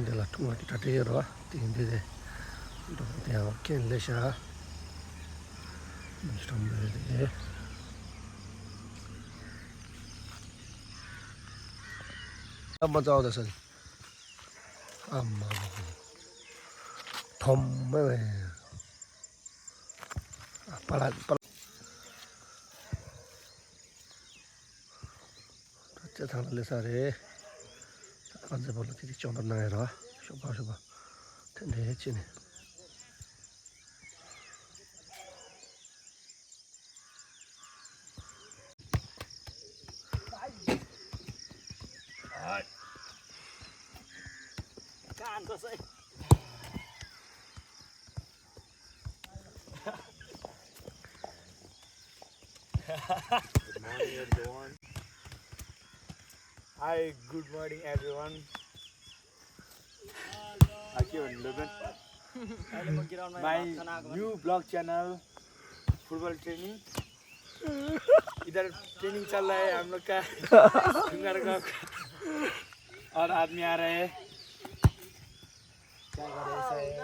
de la tunga kita tero tindi de do de ken le sha stombe de amma जाओ दसन amma thom me pala 저 당을 사래 안제 볼로 뒤 정도 나해라 쇼바 쇼바 텐데 했지네 Can có say. Good morning, everyone. Hi, good morning, everyone. My new vlog channel, football training. इधर training चल रहा है हम लोग का और आदमी आ रहे हैं क्या कर रहे हैं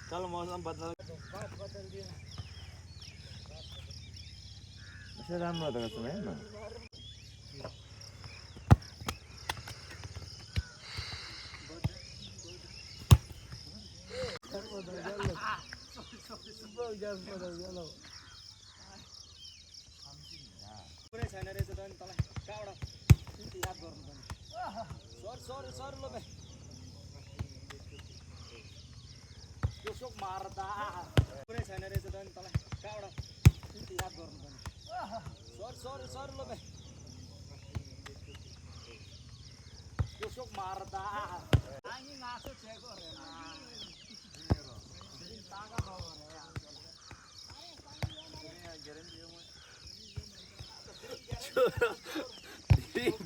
चलो मौसम बदल राम्रो त कसो हैन पुरै छैन रहेछ त अनि तँलाई कहाँबाट याद गर्नु पर्ने सर ल बे त्यो सोक मार्दा पुरै छैन रहेछ त अनि तँलाई कहाँबाट याद गर्नु पर्ने सर ल बे त्यो सोक मार्दा आनी नाचो चेक गरेन तागा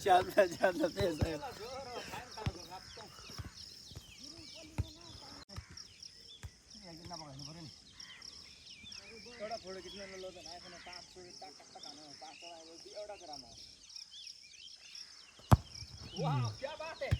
ज्यादा तेज है एउटा फोटो खिच्न नलोजन आइफोन 500 टक खानु 500 आयो एउटा ग्राम हो वाह क्या बात है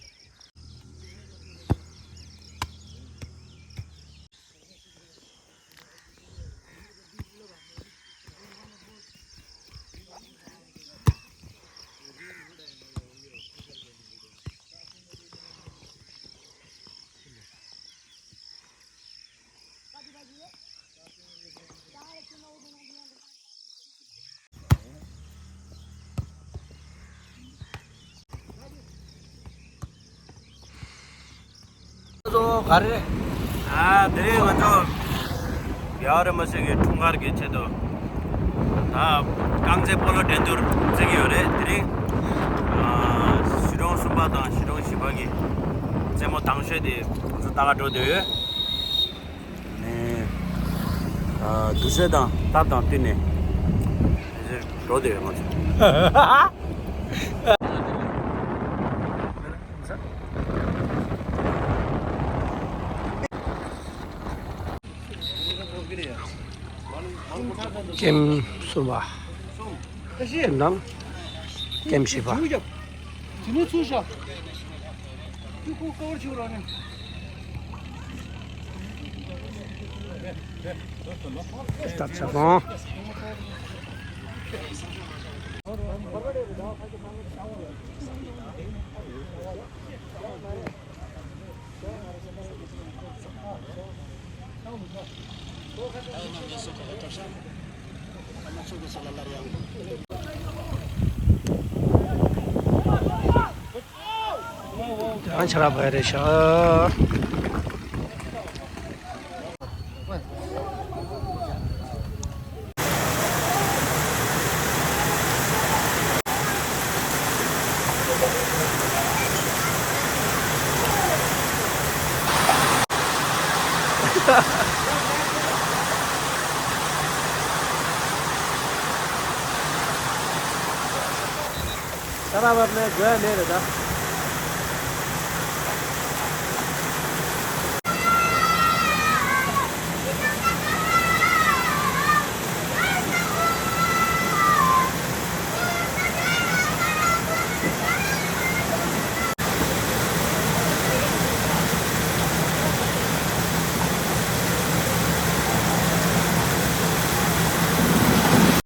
저 가래 아 내려 먼저 여러 번씩 통과를 개체도 다 강제 볼로 된줄 저기 요래 들이 시동 수바다 시동 시바기 제모 당셔디 무슨 다가 도돼요 네 두세다 따다 뛰네 이제 도돼요 맞아 kem suba nam kem shiba 진우 추셔 이거 거울 치우라네 start sa bon jangan salah bayar sha बराबर में गया ले रहा